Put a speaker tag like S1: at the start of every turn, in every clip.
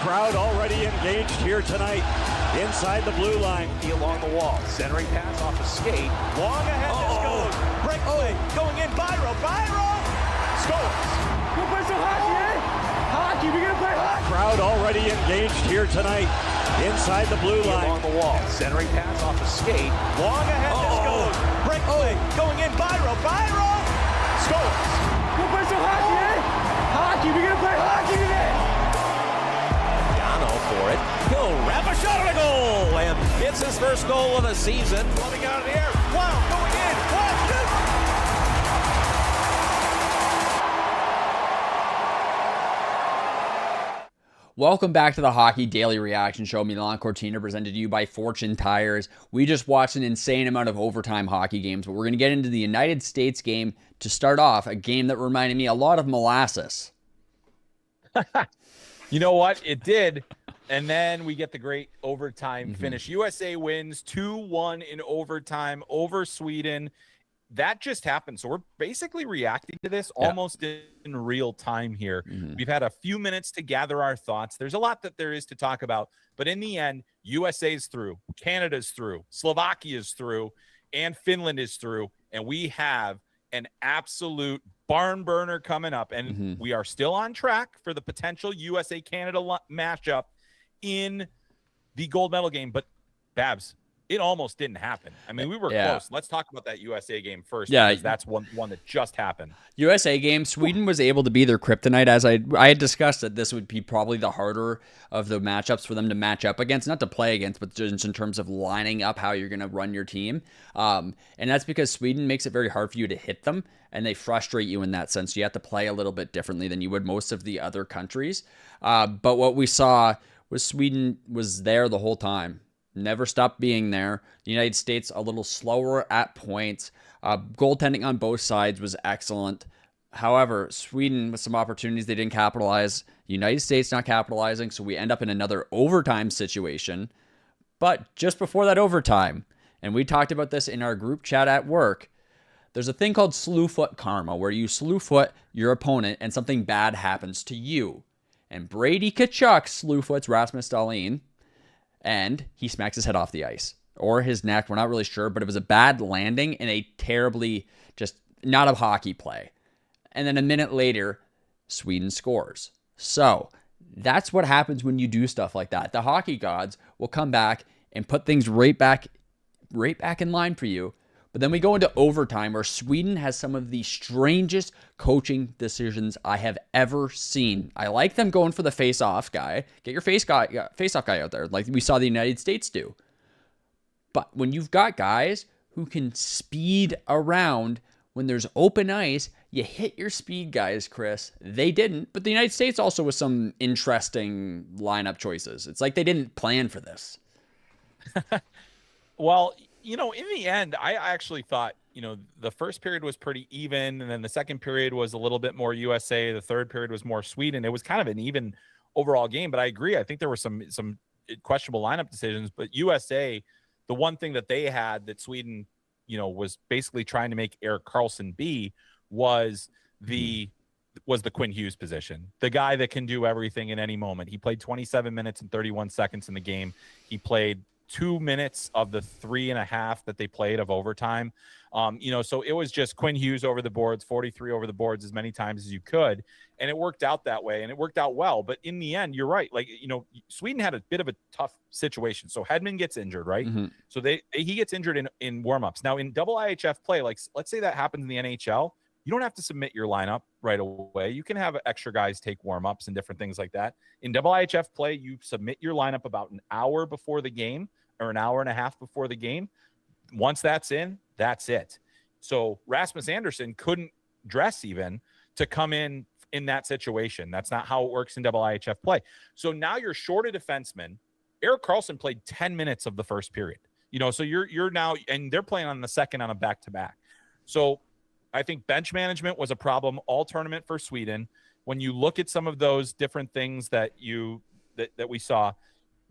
S1: Crowd already engaged here tonight inside the blue line.
S2: Along the wall, centering pass off a skate. Long ahead this goes. Break play, going in. Byro scores.
S3: We'll play some hockey, eh? Hockey, we're gonna play hockey.
S1: Crowd already engaged here tonight inside the blue line.
S2: Along the wall, centering pass off a skate. Long ahead this goes. Break play, going in. Byro scores.
S3: We'll play some hockey, eh? Hockey, we're gonna play hockey today.
S2: Yano for it. He'll wrap a shot on a goal, and it's his first goal of the season. Floating out of the air. Wow, going in. Wow, shoot.
S4: Welcome back to the Hockey Daily Reaction Show. Milan-Cortina presented to you by Fortune Tires. We just watched an insane amount of overtime hockey games, but we're going to get into the United States game to start off, a game that reminded me a lot of molasses.
S5: You know what? It did. And then we get the great overtime finish. USA wins 2-1 in overtime over Sweden. That just happened. So we're basically reacting to this almost in real time here. We've had a few minutes to gather our thoughts. There's a lot that there is to talk about. But in the end, USA's through. Canada's through. Slovakia's through. And Finland is through. And we have an absolute barn burner coming up. And we are still on track for the potential USA-Canada matchup in the gold medal game. But, Babs, it almost didn't happen. I mean, we were close. Let's talk about that USA game first.
S4: Yeah,
S5: because that's one that just happened.
S4: USA game, Sweden was able to be their kryptonite. As I had discussed that this would be probably the harder of the matchups for them to match up against, not to play against, but just in terms of lining up how you're going to run your team. And that's because Sweden makes it very hard for you to hit them, and they frustrate you in that sense. You have to play a little bit differently than you would most of the other countries. But what we saw was Sweden was there the whole time. Never stopped being there. The United States a little slower at points. Goaltending on both sides was excellent. However, Sweden with some opportunities they didn't capitalize. The United States not capitalizing, so we end up in another overtime situation. But just before that overtime, and we talked about this in our group chat at work, there's a thing called slew foot karma, where you slew foot your opponent and something bad happens to you. And Brady Tkachuk slew foots Rasmus Dahlin, and he smacks his head off the ice. Or his neck, we're not really sure, but it was a bad landing and a terribly, just not a hockey play. And then a minute later, Sweden scores. So that's what happens when you do stuff like that. The hockey gods will come back and put things right back in line for you. But then we go into overtime where Sweden has some of the strangest coaching decisions I have ever seen. I like them going for the face-off guy. Get your face-off guy out there like we saw the United States do. But when you've got guys who can speed around when there's open ice, you hit your speed guys, Chris. They didn't, but the United States also with some interesting lineup choices. It's like they didn't plan for this.
S5: Well, you know, in the end, I actually thought, you know, the first period was pretty even, and then the second period was a little bit more USA. The third period was more Sweden. It was kind of an even overall game, but I agree. I think there were some questionable lineup decisions, but USA, the one thing that they had that Sweden, you know, was basically trying to make Erik Karlsson be was the Quinn Hughes position, the guy that can do everything in any moment. He played 27 minutes and 31 seconds in the game. He played 2 minutes of the 3.5 that they played of overtime. You know, so it was just Quinn Hughes over the boards, 43 over the boards as many times as you could. And it worked out that way, and it worked out well. But in the end, you're right. Like, you know, Sweden had a bit of a tough situation. So Hedman gets injured, right? So he gets injured in warmups. Now in double IHF play, like let's say that happens in the NHL, you don't have to submit your lineup right away. You can have extra guys take warmups and different things like that. In double IHF play, you submit your lineup about an hour before the game or an hour and a half before the game. Once that's in, that's it. So Rasmus Andersson couldn't dress even to come in that situation. That's not how it works in double IHF play. So now you're short a defenseman. Erik Karlsson played 10 minutes of the first period. You know, so you're now, and they're playing on the second on a back-to-back. So I think bench management was a problem all tournament for Sweden. When you look at some of those different things that we saw,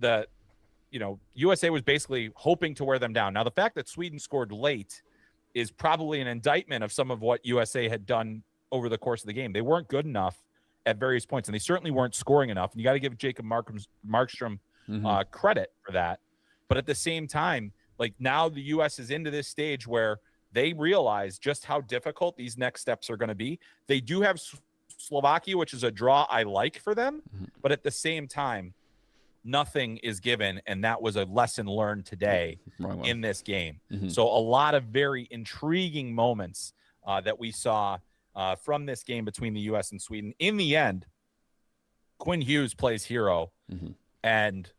S5: you know, USA was basically hoping to wear them down. Now, the fact that Sweden scored late is probably an indictment of some of what USA had done over the course of the game. They weren't good enough at various points, and they certainly weren't scoring enough. And you got to give Jacob Markstrom credit for that. But at the same time, like now the U.S. is into this stage where they realize just how difficult these next steps are going to be. They do have Slovakia, which is a draw I like for them, but at the same time, nothing is given, and that was a lesson learned today in this game. So a lot of very intriguing moments that we saw from this game between the U.S. and Sweden. In the end, Quinn Hughes plays hero, and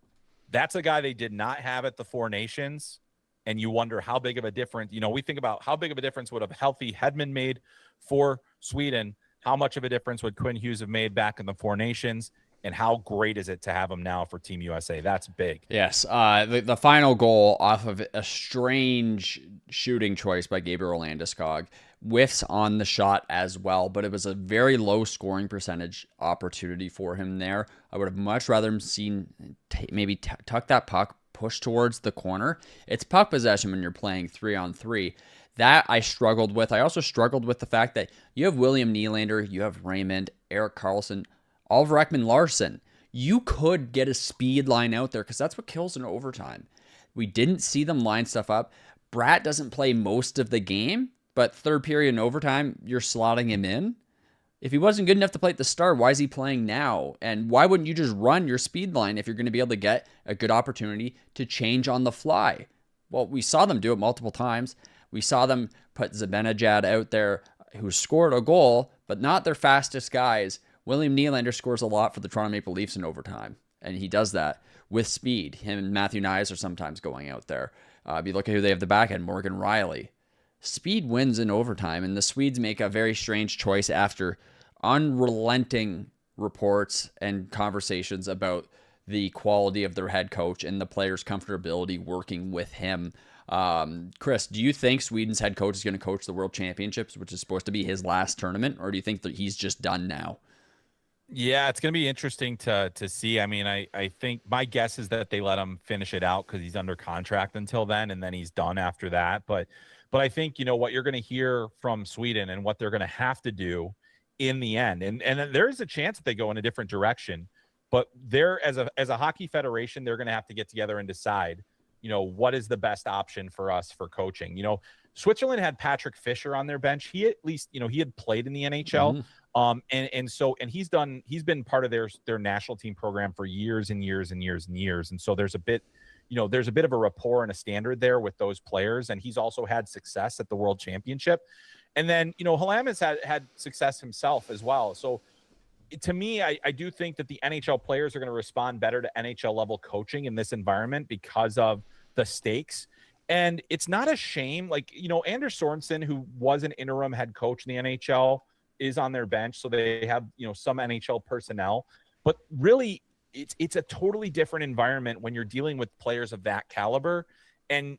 S5: that's a guy they did not have at the Four Nations. And you wonder how big of a difference, we think about how big of a difference would a healthy Hedman made for Sweden. How much of a difference would Quinn Hughes have made back in the Four Nations? And how great is it to have him now for Team USA? That's big.
S4: Yes. The final goal off of a strange shooting choice by Gabriel Landeskog. Whiffs on the shot as well, but it was a very low scoring percentage opportunity for him there. I would have much rather seen maybe tuck that puck, push towards the corner. It's puck possession when you're playing 3-on-3. That I struggled with. I also struggled with the fact that you have William Nylander, you have Raymond, Erik Karlsson, Oliver Ekman-Larsson. You could get a speed line out there because that's what kills in overtime. We didn't see them line stuff up. Bratt doesn't play most of the game, but third period and overtime, you're slotting him in. If he wasn't good enough to play at the start, why is he playing now? And why wouldn't you just run your speed line if you're going to be able to get a good opportunity to change on the fly? Well, we saw them do it multiple times. We saw them put Zibanejad out there who scored a goal, but not their fastest guys. William Nylander scores a lot for the Toronto Maple Leafs in overtime, and he does that with speed. Him and Matthew Nyes are sometimes going out there. If you look at who they have the back end, Morgan Riley. Speed wins in overtime, and the Swedes make a very strange choice after unrelenting reports and conversations about the quality of their head coach and the players' comfortability working with him. Chris, do you think Sweden's head coach is going to coach the World Championships, which is supposed to be his last tournament, or do you think that he's just done now?
S5: Yeah, it's going to be interesting to see. I mean, I think my guess is that they let him finish it out because he's under contract until then, and then he's done after that. But I think, what you're going to hear from Sweden and what they're going to have to do in the end, and there is a chance that they go in a different direction, but they're as a hockey federation, they're going to have to get together and decide, what is the best option for us for coaching. Switzerland had Patrick Fisher on their bench. He at least, he had played in the NHL. And he's been part of their national team program for years and years and years and years. And so there's a bit of a rapport and a standard there with those players. And he's also had success at the World Championship. And then, Halam has had success himself as well. So to me, I do think that the NHL players are going to respond better to NHL level coaching in this environment because of the stakes. And it's not a shame. Like, Anders Sorensen, who was an interim head coach in the NHL, is on their bench. So they have, some NHL personnel, but really it's a totally different environment when you're dealing with players of that caliber. And,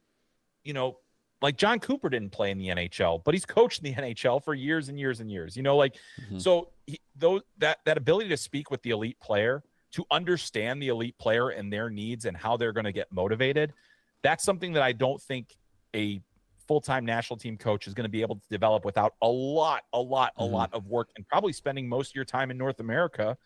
S5: like John Cooper didn't play in the NHL, but he's coached in the NHL for years and years and years, so that ability to speak with the elite player, to understand the elite player and their needs and how they're going to get motivated. That's something that I don't think a full-time national team coach is going to be able to develop without a lot of work, and probably spending most of your time in North America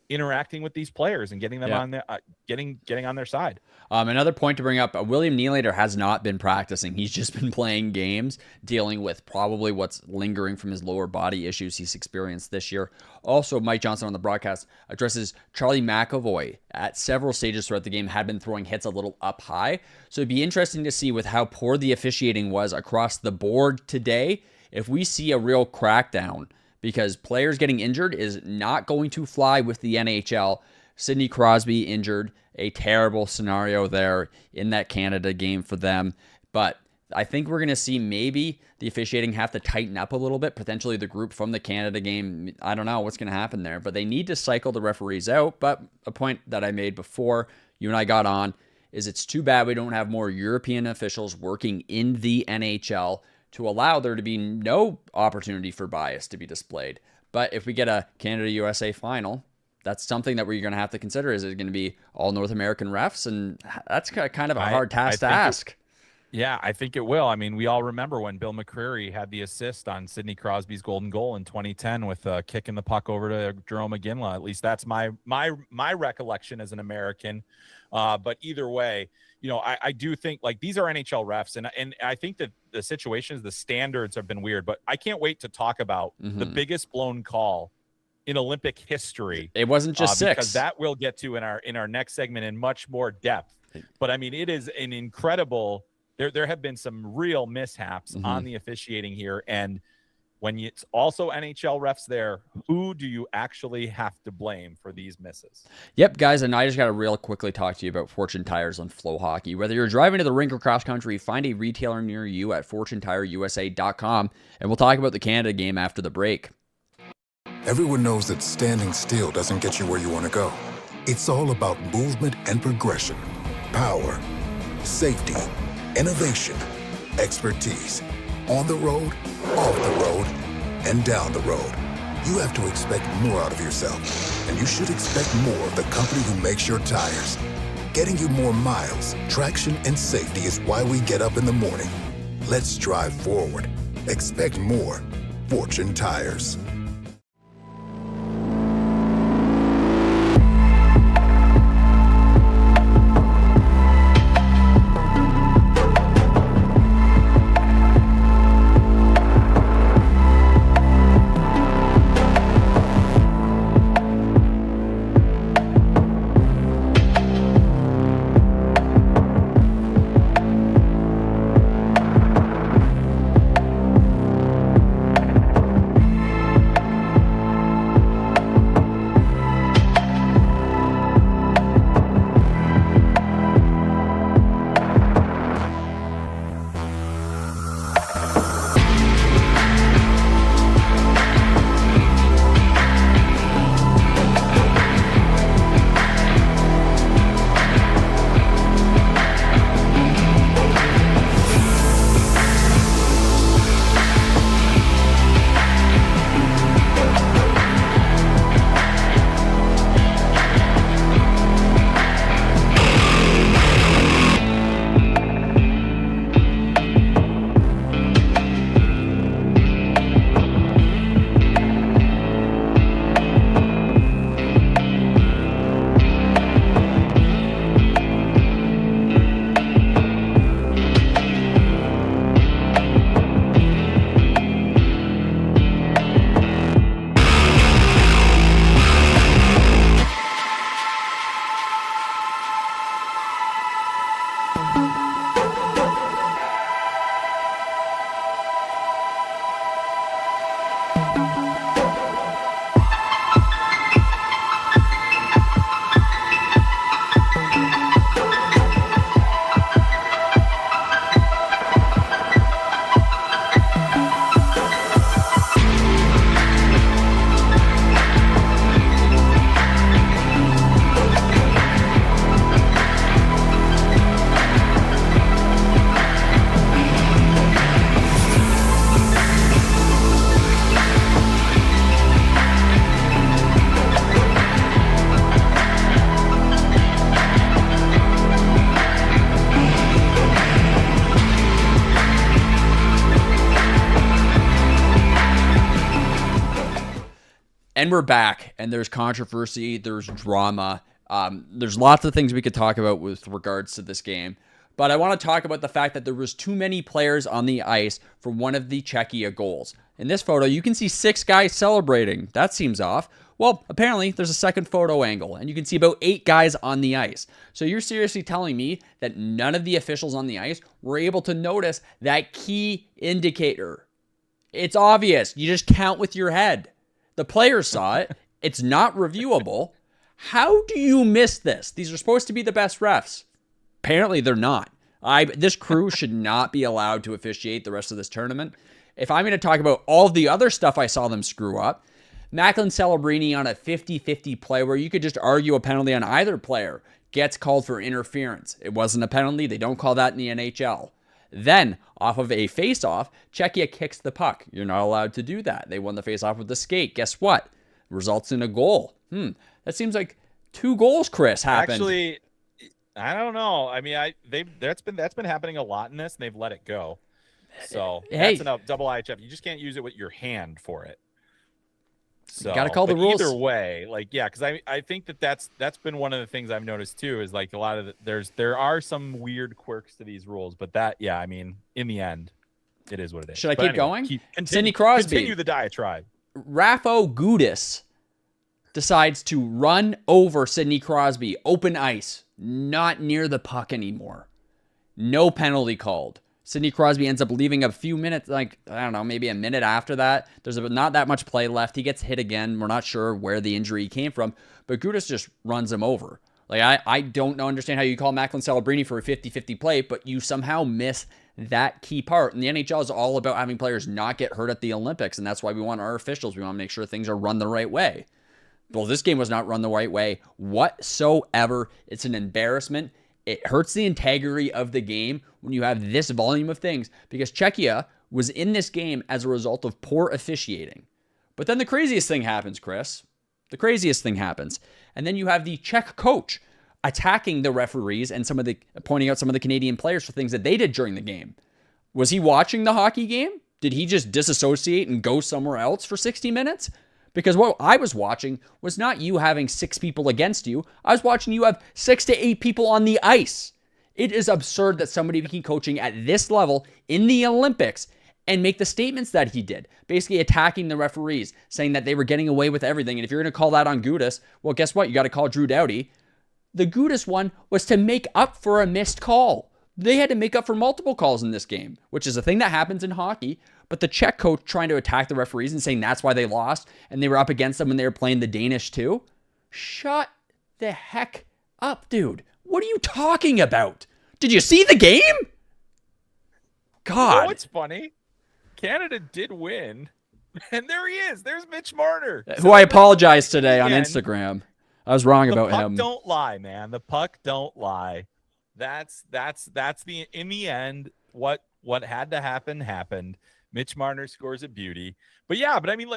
S5: interacting with these players and getting them on their getting on their side.
S4: Another point to bring up, William Nylander has not been practicing. He's just been playing games, dealing with probably what's lingering from his lower body issues he's experienced this year. Also, Mike Johnson on the broadcast addresses Charlie McAvoy at several stages throughout the game had been throwing hits a little up high. So it'd be interesting to see with how poor the officiating was across the board today, if we see a real crackdown, because players getting injured is not going to fly with the NHL. Sidney Crosby injured, a terrible scenario there in that Canada game for them. But I think we're going to see maybe the officiating have to tighten up a little bit, potentially the group from the Canada game. I don't know what's going to happen there, but they need to cycle the referees out. But a point that I made before you and I got on is it's too bad we don't have more European officials working in the NHL to allow there to be no opportunity for bias to be displayed. But if we get a Canada-USA final, that's something that we're going to have to consider. Is it going to be all North American refs? And that's kind of a hard task to ask.
S5: Yeah, I think it will. I mean, we all remember when Bill McCreary had the assist on Sidney Crosby's golden goal in 2010 with kicking the puck over to Jerome McGinley. At least that's my recollection as an American. But either way, you know, I do think like these are NHL refs, and I think that the situations, the standards have been weird. But I can't wait to talk about the biggest blown call in Olympic history.
S4: It wasn't just six,
S5: because that we'll get to in our next segment in much more depth. But I mean, it is an incredible. There have been some real mishaps on the officiating here, and when it's also NHL refs there, who do you actually have to blame for these misses?
S4: Yep, guys, and I just got to real quickly talk to you about Fortune Tires on FloHockey. Whether you're driving to the rink or cross country, find a retailer near you at FortuneTireUSA.com, and we'll talk about the Canada game after the break.
S6: Everyone knows that standing still doesn't get you where you want to go. It's all about movement and progression, power, safety, innovation, expertise. On the road, off the road, and down the road. You have to expect more out of yourself. And you should expect more of the company who makes your tires. Getting you more miles, traction, and safety is why we get up in the morning. Let's drive forward. Expect more. Fortune Tires.
S4: And we're back, and there's controversy, there's drama, there's lots of things we could talk about with regards to this game. But I want to talk about the fact that there was too many players on the ice for one of the Czechia goals. In this photo, you can see 6 guys celebrating. That seems off. Well, apparently there's a second photo angle, and you can see about 8 guys on the ice. So you're seriously telling me that none of the officials on the ice were able to notice that key indicator? It's obvious. You just count with your head. The players saw it. It's not reviewable. How do you miss this? These are supposed to be the best refs. Apparently they're not. This crew should not be allowed to officiate the rest of this tournament. If I'm going to talk about all the other stuff I saw them screw up, Macklin Celebrini on a 50-50 play where you could just argue a penalty on either player gets called for interference. It wasn't a penalty. They don't call that in the NHL. Then, off of a face-off, Czechia kicks the puck. You're not allowed to do that. They won the face-off with the skate. Guess what? Results in a goal. That seems like 2 goals, Chris, happened.
S5: Actually, I don't know. I mean, that's been happening a lot in this, and they've let it go. So
S4: Hey,
S5: that's a double IHF. You just can't use it with your hand for it. So
S4: got to call the rules.
S5: Either way, like, yeah, because I think that's been one of the things I've noticed too, is like a lot of there are some weird quirks to these rules, but that, yeah, I mean, in the end, it is what it is.
S4: Should I keep going?
S5: Continue,
S4: Sidney Crosby.
S5: Continue the diatribe.
S4: Rafo Gudis decides to run over Sidney Crosby, open ice, not near the puck anymore. No penalty called. Sidney Crosby ends up leaving a few minutes, like, I don't know, maybe a minute after that. There's not that much play left. He gets hit again. We're not sure where the injury came from, but Gudis just runs him over. Like, I don't understand how you call Macklin Celebrini for a 50-50 play, but you somehow miss that key part. And the NHL is all about having players not get hurt at the Olympics, and that's why we want our officials. We want to make sure things are run the right way. Well, this game was not run the right way whatsoever. It's an embarrassment. It hurts the integrity of the game when you have this volume of things, because Czechia was in this game as a result of poor officiating. But then the craziest thing happens, Chris. The craziest thing happens. And then you have the Czech coach attacking the referees and pointing out some of the Canadian players for things that they did during the game. Was he watching the hockey game? Did he just disassociate and go somewhere else for 60 minutes? Because what I was watching was not you having 6 people against you. I was watching you have 6 to 8 people on the ice. It is absurd that somebody be coaching at this level in the Olympics and make the statements that he did, basically attacking the referees, saying that they were getting away with everything. And if you're going to call that on Gudis, well, guess what? You got to call Drew Doughty. The Gudis one was to make up for a missed call. They had to make up for multiple calls in this game, which is a thing that happens in hockey. But the Czech coach trying to attack the referees and saying that's why they lost and they were up against them when they were playing the Danish too. Shut the heck up, dude. What are you talking about? Did you see the game? God.
S5: You know what's funny? Canada did win. And there he is. There's Mitch Marner.
S4: Who I apologized today on Instagram. I was wrong about him.
S5: The puck don't lie, man. The puck don't lie. That's the, in the end, what had to happen happened. Mitch Marner scores a beauty. But yeah, I mean,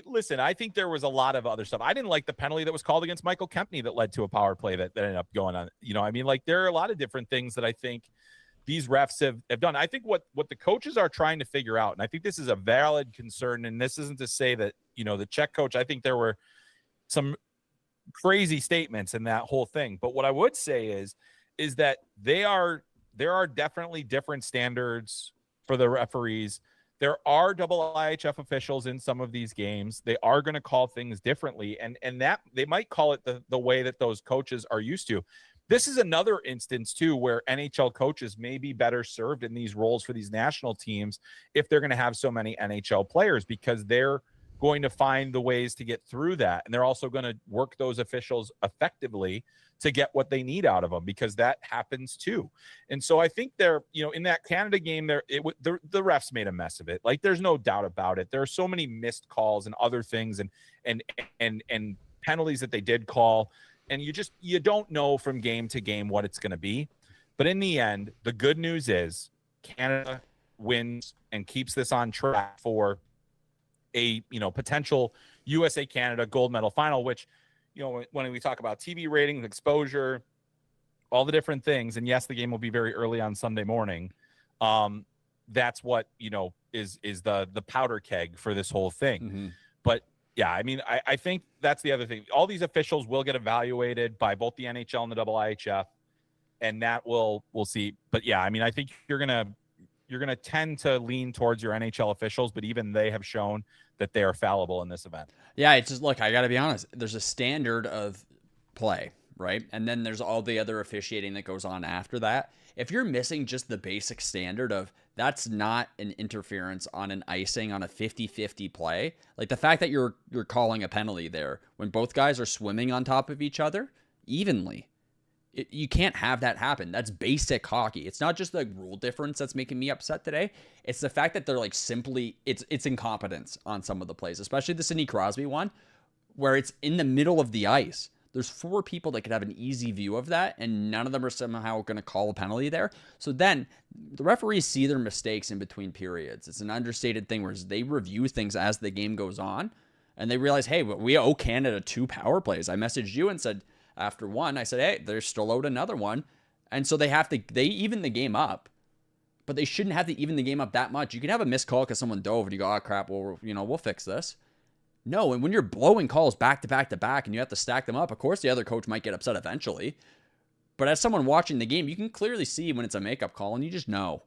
S5: listen, I think there was a lot of other stuff. I didn't like the penalty that was called against Michael Kempney that led to a power play that ended up going on. You know, I mean, like, there are a lot of different things that I think these refs have done. I think what the coaches are trying to figure out, and I think this is a valid concern, and this isn't to say that, you know, the Czech coach, I think there were some crazy statements in that whole thing. But what I would say is that there are definitely different standards for the referees. There are double IHF officials in some of these games. They are going to call things differently, and that they might call it the way that those coaches are used to. This is another instance too where NHL coaches may be better served in these roles for these national teams if they're going to have so many NHL players, because they're going to find the ways to get through that, and they're also going to work those officials effectively to get what they need out of them, because that happens too. And so I think they're, you know, in that Canada game there, the refs made a mess of it. Like, there's no doubt about it. There are so many missed calls and other things and penalties that they did call. And you don't know from game to game what it's going to be. But in the end, the good news is Canada wins and keeps this on track for a, you know, potential USA Canada gold medal final, which, you know, when we talk about TV ratings, exposure, all the different things, and yes, the game will be very early on Sunday morning. That's what, you know, is the powder keg for this whole thing. Mm-hmm. But yeah, I mean, I think that's the other thing. All these officials will get evaluated by both the NHL and the IHF, and that we'll see. But yeah, I mean, I think you're gonna tend to lean towards your NHL officials, but even they have shown that they are fallible in this event.
S4: Yeah, it's just, look, I got to be honest. There's a standard of play, right? And then there's all the other officiating that goes on after that. If you're missing just the basic standard of that's not an interference on an icing on a 50-50 play, like the fact that you're calling a penalty there when both guys are swimming on top of each other evenly, you can't have that happen. That's basic hockey. It's not just the rule difference that's making me upset today. It's the fact that they're like simply, it's incompetence on some of the plays, especially the Sidney Crosby one, where it's in the middle of the ice. There's 4 people that could have an easy view of that, and none of them are somehow going to call a penalty there. So then the referees see their mistakes in between periods. It's an understated thing where they review things as the game goes on, and they realize, hey, we owe Canada 2 power plays. I messaged you and said, after one. I said, hey, they're still owed another one. And so they even the game up, but they shouldn't have to even the game up that much. You can have a missed call because someone dove and you go, oh crap, well, we'll fix this. No, and when you're blowing calls back to back to back and you have to stack them up, of course the other coach might get upset eventually. But as someone watching the game, you can clearly see when it's a makeup call and you just know.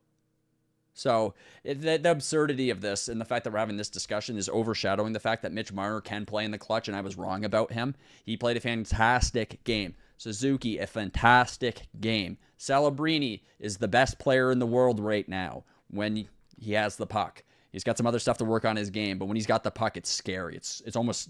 S4: So the absurdity of this and the fact that we're having this discussion is overshadowing the fact that Mitch Marner can play in the clutch, and I was wrong about him. He played a fantastic game. Suzuki, a fantastic game. Celebrini is the best player in the world right now when he has the puck. He's got some other stuff to work on his game, but when he's got the puck, it's scary. It's almost,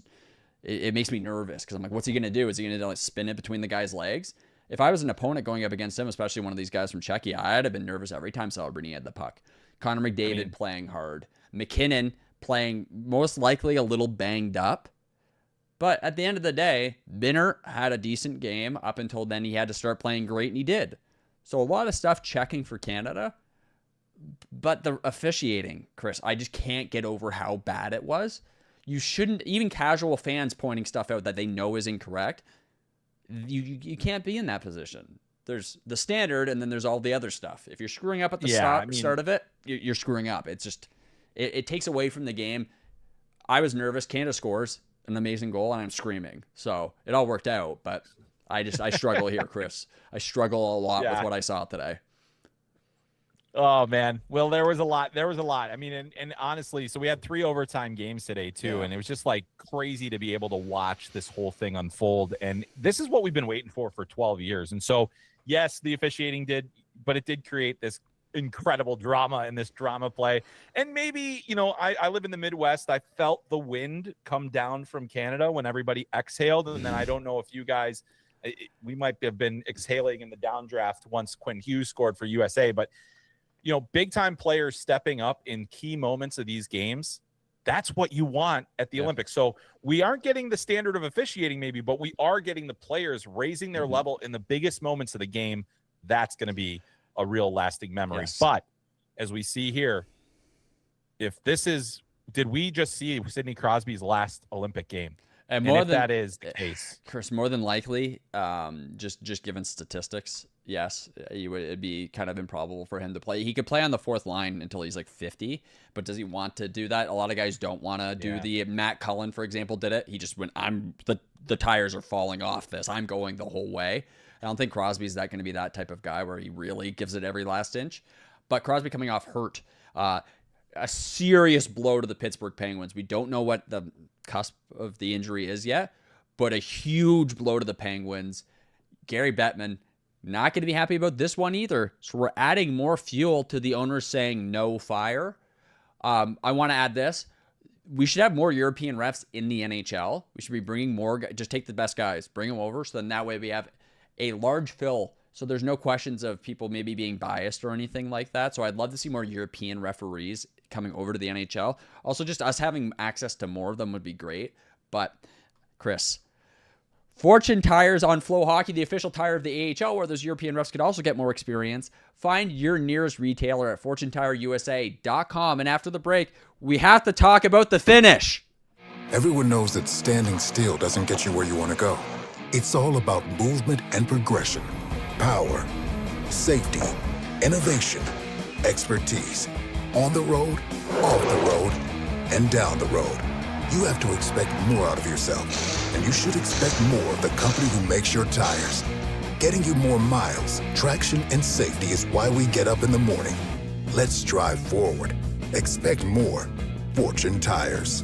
S4: it makes me nervous because I'm like, what's he going to do? Is he going to like spin it between the guy's legs? If I was an opponent going up against him, especially one of these guys from Czechia, I'd have been nervous every time Celebrini had the puck. Connor McDavid playing hard. McKinnon playing most likely a little banged up. But at the end of the day, Binner had a decent game. Up until then, he had to start playing great, and he did. So a lot of stuff checking for Canada. But the officiating, Chris, I just can't get over how bad it was. You shouldn't, even casual fans pointing stuff out that they know is incorrect, you can't be in that position. There's the standard, and then there's all the other stuff. If you're screwing up at the start of it, you're screwing up. It's just, it takes away from the game. I was nervous. Canada scores an amazing goal, and I'm screaming. So it all worked out, but I struggle here, Chris. I struggle a lot with what I saw today.
S5: Oh man. Well, there was a lot. I mean, and honestly, so we had 3 overtime games today too. And it was just like crazy to be able to watch this whole thing unfold. And this is what we've been waiting for 12 years. And so, yes, the officiating but it did create this incredible drama in this drama play. And maybe, I live in the Midwest. I felt the wind come down from Canada when everybody exhaled. And then I don't know if you guys, we might have been exhaling in the downdraft once Quinn Hughes scored for USA, but big time players stepping up in key moments of these games. That's what you want at the Olympics. So we aren't getting the standard of officiating maybe, but we are getting the players raising their level in the biggest moments of the game. That's going to be a real lasting memory. Yes. But as we see here, did we just see Sidney Crosby's last Olympic game? And if that is the case,
S4: Chris, more than likely, just given statistics, yes, it'd be kind of improbable for him to play. He could play on the fourth line until he's like 50, but does he want to do that? A lot of guys don't want to do the Matt Cullen, for example, did it. He just went, the tires are falling off this. I'm going the whole way. I don't think Crosby's going to be that type of guy where he really gives it every last inch. But Crosby coming off hurt, a serious blow to the Pittsburgh Penguins. We don't know what the cusp of the injury is yet, but a huge blow to the Penguins. Gary Bettman, not going to be happy about this one either. So we're adding more fuel to the owners saying no fire. I want to add this. We should have more European refs in the NHL. We should be bringing more. Just take the best guys, bring them over. So then that way we have a large fill. So there's no questions of people maybe being biased or anything like that. So I'd love to see more European referees coming over to the NHL. Also, just us having access to more of them would be great. But, Chris, Fortune Tires on FloHockey, the official tire of the AHL, where those European refs could also get more experience. Find your nearest retailer at FortuneTireUSA.com. And after the break, we have to talk about the finish.
S6: Everyone knows that standing still doesn't get you where you want to go. It's all about movement and progression, power, safety, innovation, expertise. On the road, off the road, and down the road. You have to expect more out of yourself. And you should expect more of the company who makes your tires. Getting you more miles, traction, and safety is why we get up in the morning. Let's drive forward. Expect more. Fortune Tires.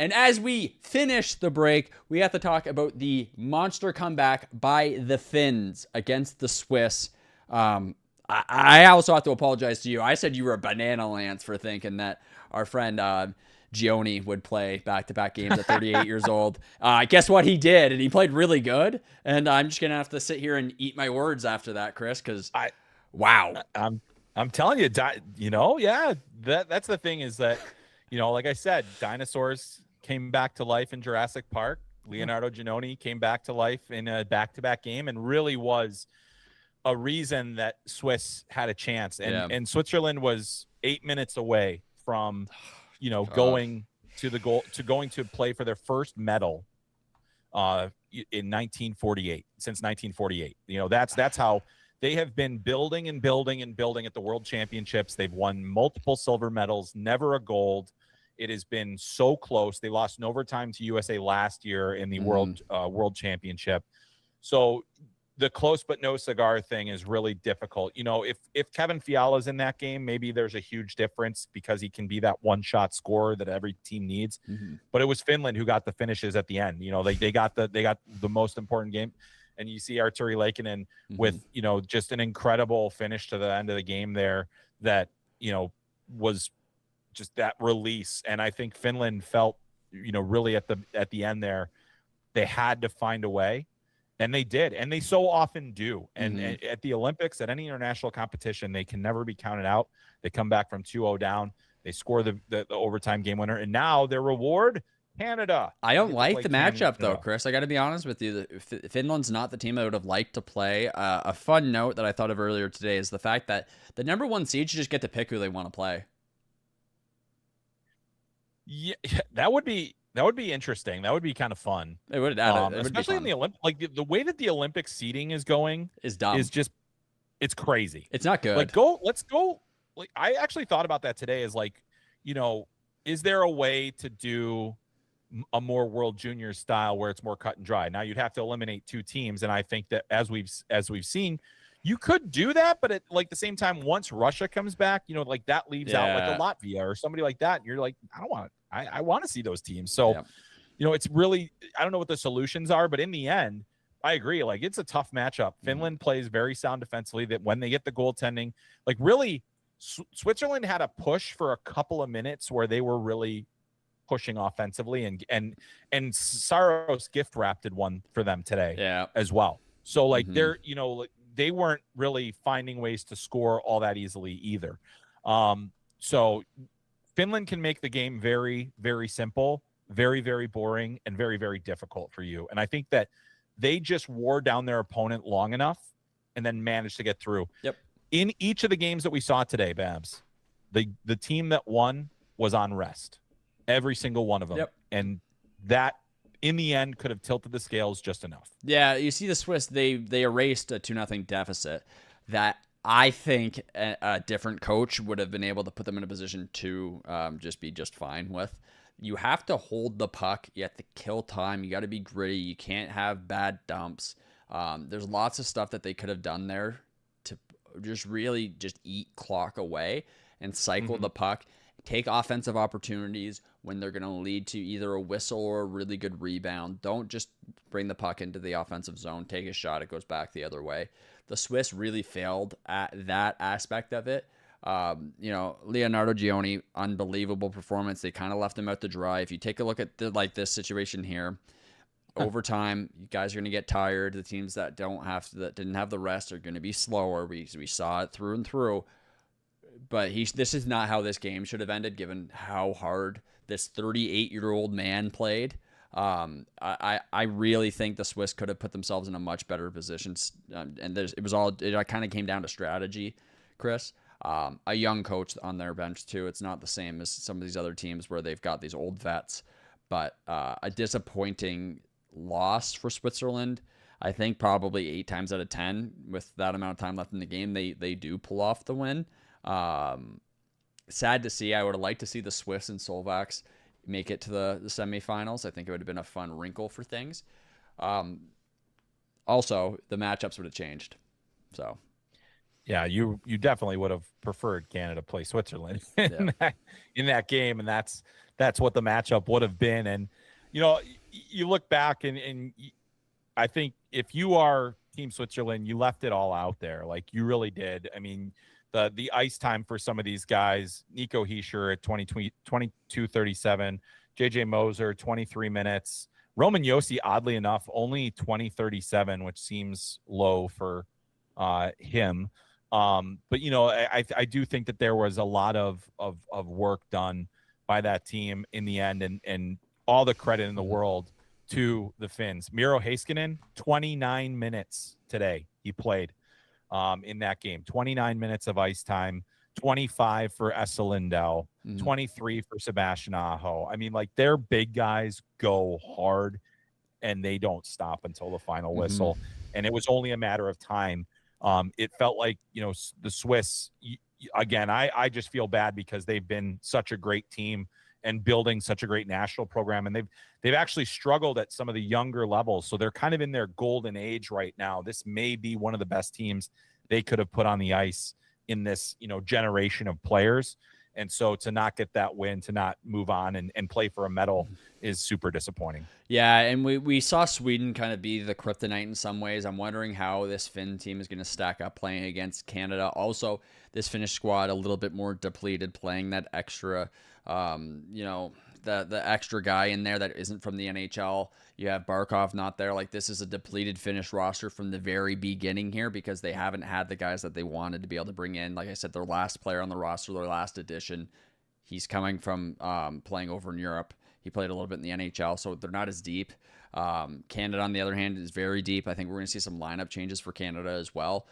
S4: And as we finish the break, we have to talk about the monster comeback by the Finns against the Swiss. I also have to apologize to you. I said you were a banana Lance for thinking that our friend Gioni would play back-to-back games at 38 years old. Guess what? He did, and he played really good. And I'm just going to have to sit here and eat my words after that, Chris, because wow.
S5: I'm telling you, yeah, that's the thing is that, like I said, dinosaurs came back to life in Jurassic Park. Leonardo Giannoni came back to life in a back-to-back game and really was a reason that Swiss had a chance. And Switzerland was 8 minutes away from, going to play for their first medal in 1948, since 1948. That's how they have been building and building and building at the World Championships. They've won multiple silver medals, never a gold. It has been so close. They lost in overtime to USA last year in the World Championship. So the close but no cigar thing is really difficult. If Kevin Fiala's in that game, maybe there's a huge difference because he can be that one-shot scorer that every team needs. But it was Finland who got the finishes at the end. They got the most important game. And you see Arturi Leikkonen with, just an incredible finish to the end of the game there that, was just that release. And I think Finland felt, really at the end there, they had to find a way. And they did. And they so often do. And at the Olympics, at any international competition, they can never be counted out. They come back from 2-0 down. They score the overtime game winner. And now their reward, Canada.
S4: I don't like the matchup, though, Chris. I got to be honest with you. Finland's not the team I would have liked to play. A fun note that I thought of earlier today is the fact that the number one seed should just get to pick who they want to play.
S5: Yeah, that would be interesting. That would be kind of fun.
S4: It would,
S5: especially in the Olympics. Like the way that the Olympic seeding is going
S4: is dumb.
S5: It's crazy.
S4: It's not good.
S5: Let's go. Like I actually thought about that today. Is is there a way to do a more World Juniors style where it's more cut and dry? Now you'd have to eliminate two teams, and I think that as we've seen, you could do that, but at the same time, once Russia comes back, that leaves out like a Latvia or somebody like that. And you're like, I don't want it. I want to see those teams. So, it's really, I don't know what the solutions are, but in the end, I agree. Like it's a tough matchup. Finland plays very sound defensively. That when they get the goaltending, really, Switzerland had a push for a couple of minutes where they were really pushing offensively, and Saros gift wrapped one for them today, as well. So they're they weren't really finding ways to score all that easily either. So Finland can make the game very, very simple, very, very boring, and very, very difficult for you. And I think that they just wore down their opponent long enough and then managed to get through.
S4: Yep.
S5: In each of the games that we saw today, Babs, the team that won was on rest. Every single one of them.
S4: Yep.
S5: And that, in the end, could have tilted the scales just enough.
S4: Yeah, you see the Swiss, they erased a 2-0 deficit that I think a different coach would have been able to put them in a position to just be just fine with. You have to hold the puck. You have to kill time. You got to be gritty. You can't have bad dumps. There's lots of stuff that they could have done there to just really just eat clock away and cycle the puck. Take offensive opportunities when they're going to lead to either a whistle or a really good rebound. Don't just bring the puck into the offensive zone. Take a shot. It goes back the other way. The Swiss really failed at that aspect of it. Leonardo Giannoni, unbelievable performance. They kind of left him out to dry. If you take a look at this situation here, overtime, you guys are going to get tired. The teams that didn't have the rest are going to be slower. We saw it through and through. But this is not how this game should have ended, given how hard this 38-year-old man played. I really think the Swiss could have put themselves in a much better position. And it kind of came down to strategy, Chris. A young coach on their bench too. It's not the same as some of these other teams where they've got these old vets. But a disappointing loss for Switzerland. I think probably 8 times out of 10 with that amount of time left in the game, they do pull off the win. Sad to see. I would have liked to see the Swiss and Slovaks make it to the semifinals. I think it would have been a fun wrinkle for things. Also, the matchups would have changed. So,
S5: Yeah, you definitely would have preferred Canada play Switzerland in that game, and that's what the matchup would have been. And you look back and I think if you are Team Switzerland, you left it all out there, like you really did. I mean, the ice time for some of these guys: Nico Hischier at 22:37, JJ Moser 23 minutes, Roman Josi, oddly enough, only 20:37, which seems low for him. But I do think that there was a lot of work done by that team in the end, and all the credit in the world to the Finns. Miro Heiskanen, 29 minutes today he played in that game. 29 minutes of ice time, 25 for Esa Lindell, 23 for Sebastian Aho. I mean, like, their big guys go hard and they don't stop until the final whistle. And it was only a matter of time. It felt like, the Swiss, again, I just feel bad because they've been such a great team and building such a great national program. And they've actually struggled at some of the younger levels. So they're kind of in their golden age right now. This may be one of the best teams they could have put on the ice in this, generation of players. And so to not get that win, to not move on and play for a medal is super disappointing.
S4: Yeah, and we saw Sweden kind of be the kryptonite in some ways. I'm wondering how this Finn team is going to stack up playing against Canada. Also, this Finnish squad a little bit more depleted, playing that extra, the extra guy in there that isn't from the NHL. You have Barkov not there. Like, this is a depleted Finnish roster from the very beginning here because they haven't had the guys that they wanted to be able to bring in. Like I said, their last player on the roster, their last addition, he's coming from playing over in Europe. He played a little bit in the NHL, so they're not as deep. Canada, on the other hand, is very deep. I think we're going to see some lineup changes for Canada as well,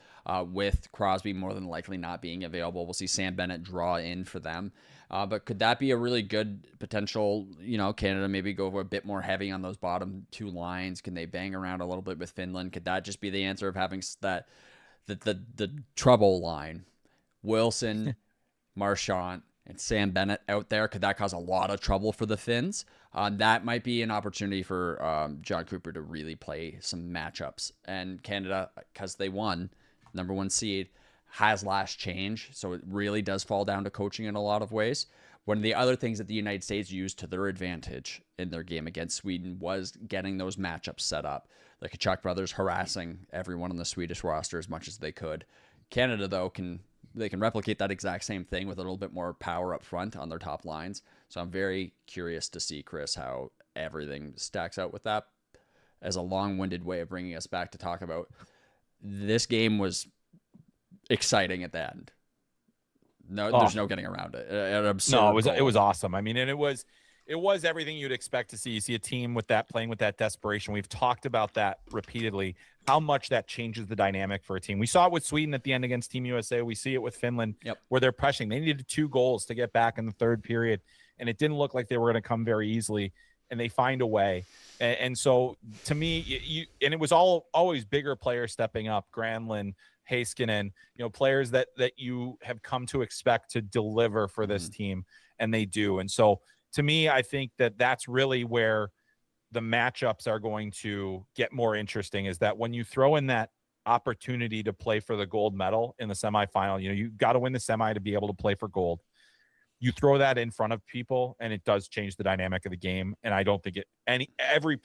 S4: with Crosby more than likely not being available. We'll see Sam Bennett draw in for them. But could that be a really good potential, Canada maybe go a bit more heavy on those bottom two lines? Can they bang around a little bit with Finland? Could that just be the answer of having the trouble line? Wilson, Marchand, and Sam Bennett out there, could that cause a lot of trouble for the Finns? That might be an opportunity for John Cooper to really play some matchups. And Canada, because they won, number one seed, has last change. So it really does fall down to coaching in a lot of ways. One of the other things that the United States used to their advantage in their game against Sweden was getting those matchups set up. The Kachuk brothers harassing everyone on the Swedish roster as much as they could. Canada, though, can replicate that exact same thing with a little bit more power up front on their top lines. So I'm very curious to see, Chris, how everything stacks out with that. As a long-winded way of bringing us back to talk about, this game was exciting at the end. There's no getting around it.
S5: It was awesome. I mean, and it was everything you'd expect to see. You see a team playing with that desperation. We've talked about that repeatedly, how much that changes the dynamic for a team. We saw it with Sweden at the end against Team USA. We see it with Finland, where they're pressing. They needed 2 goals to get back in the third period, and it didn't look like they were going to come very easily, and they find a way. And so, to me, and it was always bigger players stepping up, Granlund, Heiskanen, players that you have come to expect to deliver for this team, and they do. And so, to me, I think that that's really where the matchups are going to get more interesting, is that when you throw in that opportunity to play for the gold medal in the semifinal, you got to win the semi to be able to play for gold. You throw that in front of people, and it does change the dynamic of the game. And I don't think every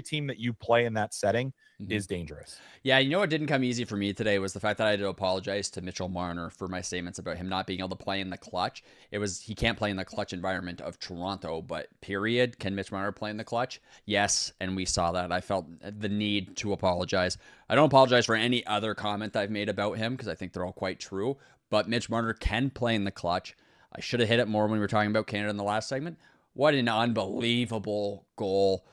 S5: team that you play in that setting is dangerous.
S4: Yeah, what didn't come easy for me today was the fact that I had to apologize to Mitchell Marner for my statements about him not being able to play in the clutch. He can't play in the clutch environment of Toronto, but period. Can Mitch Marner play in the clutch? Yes, and we saw that. I felt the need to apologize. I don't apologize for any other comment I've made about him because I think they're all quite true, but Mitch Marner can play in the clutch. I should have hit it more when we were talking about Canada in the last segment. What an unbelievable goal.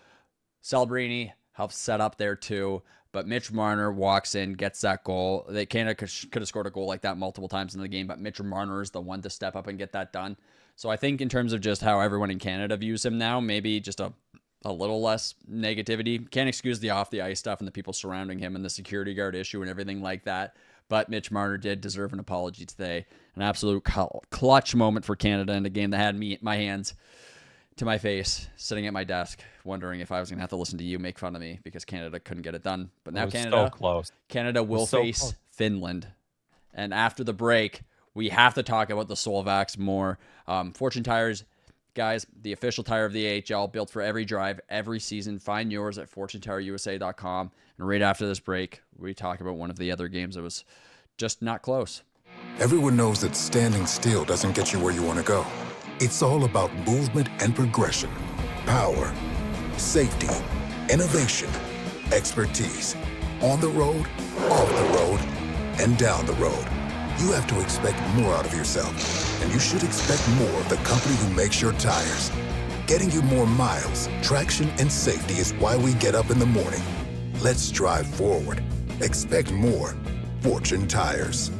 S4: Celebrini helps set up there too, but Mitch Marner walks in, gets that goal. Canada could have scored a goal like that multiple times in the game, but Mitch Marner is the one to step up and get that done. So I think in terms of just how everyone in Canada views him now, maybe just a little less negativity. Can't excuse the off-the-ice stuff and the people surrounding him and the security guard issue and everything like that, but Mitch Marner did deserve an apology today. An absolute clutch moment for Canada in a game that had my hands to my face, sitting at my desk, wondering if I was going to have to listen to you make fun of me because Canada couldn't get it done. But now
S5: so close.
S4: Canada will face Finland. And after the break, we have to talk about the Slovaks more. Fortune Tires, guys, the official tire of the AHL, built for every drive, every season. Find yours at FortuneTireUSA.com. And right after this break, we talk about one of the other games that was just not close.
S6: Everyone knows that standing still doesn't get you where you want to go. It's all about movement and progression, power, safety, innovation, expertise. On the road, off the road, and down the road. You have to expect more out of yourself, and you should expect more of the company who makes your tires. Getting you more miles, traction, and safety is why we get up in the morning. Let's drive forward. Expect more. Fortune Tires.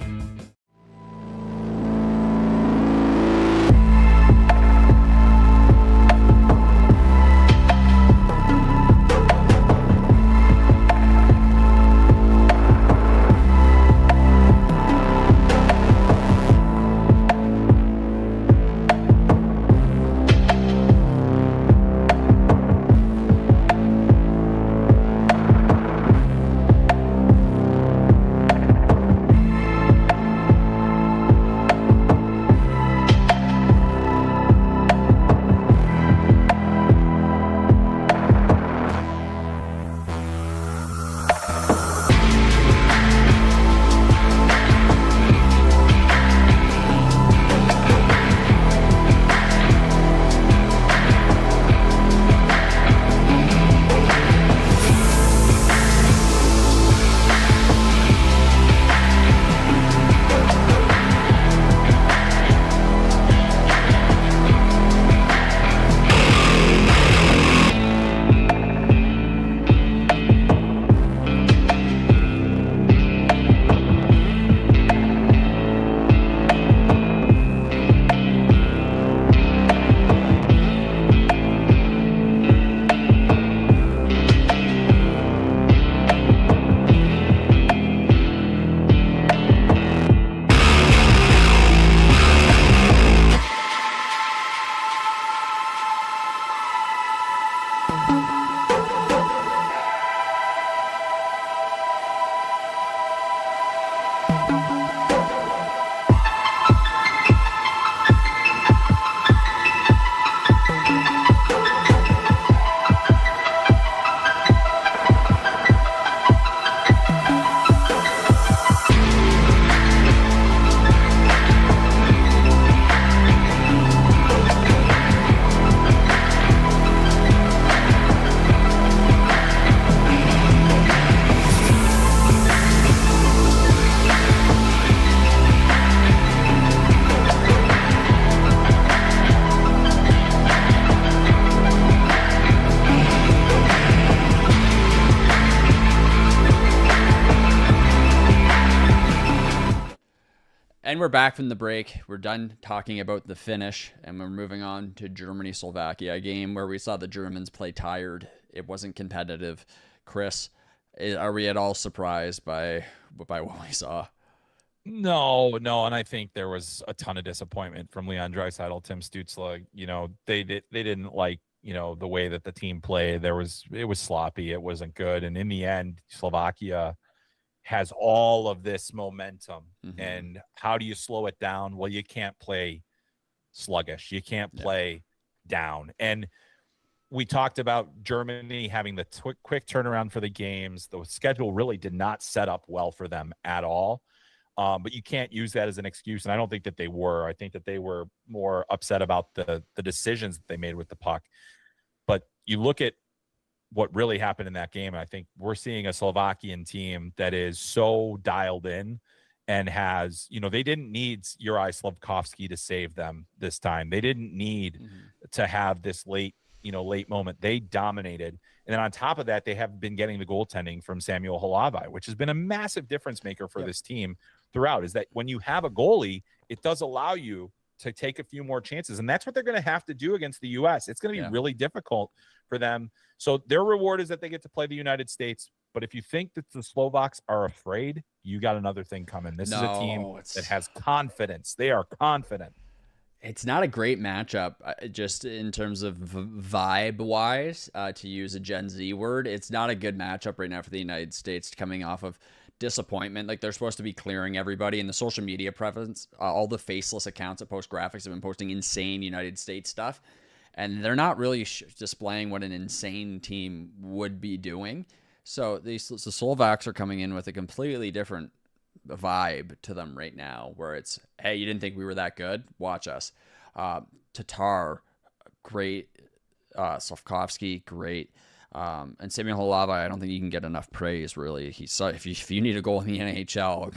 S4: And we're back from the break. We're done talking about the finish, and we're moving on to Germany-Slovakia, a game where we saw the Germans play tired. It wasn't competitive. Chris, are we at all surprised by what we saw?
S5: No, and I think there was a ton of disappointment from Leon Draisaitl, Tim Stützle. You know, they didn't like, you know, the way that the team played. It was sloppy. It wasn't good. And in the end, Slovakia has all of this momentum. Mm-hmm. And how do you slow it down? Well, you can't play sluggish. You can't play down. And we talked about Germany having the quick turnaround for the games. The schedule really did not set up well for them at all. But you can't use that as an excuse. And I don't think that they were. I think that they were more upset about the decisions that they made with the puck. But you look at what really happened in that game, and I think we're seeing a Slovakian team that is so dialed in and has, you know, they didn't need Juraj Slafkovský to save them this time. They didn't need to have this late moment. They dominated. And then on top of that, they have been getting the goaltending from Samuel Halavai, which has been a massive difference maker for this team throughout, is that when you have a goalie, it does allow you to take a few more chances. And that's what they're going to have to do against the U.S. It's going to be really difficult for them. So their reward is that they get to play the United States. But if you think that the Slovaks are afraid, you got another thing coming. This is a team that has confidence. They are confident.
S4: It's not a great matchup, just in terms of vibe-wise, to use a Gen Z word. It's not a good matchup right now for the United States coming off of disappointment. Like, they're supposed to be clearing everybody, and the social media presence, all the faceless accounts that post graphics have been posting insane United States stuff, and they're not really displaying what an insane team would be doing. So the Slovaks are coming in with a completely different vibe to them right now, where it's, hey, you didn't think we were that good? Watch us. Tatar, great. Slavkovsky, great. And Samuel Halava, I don't think you can get enough praise, really. If you need a goal in the NHL,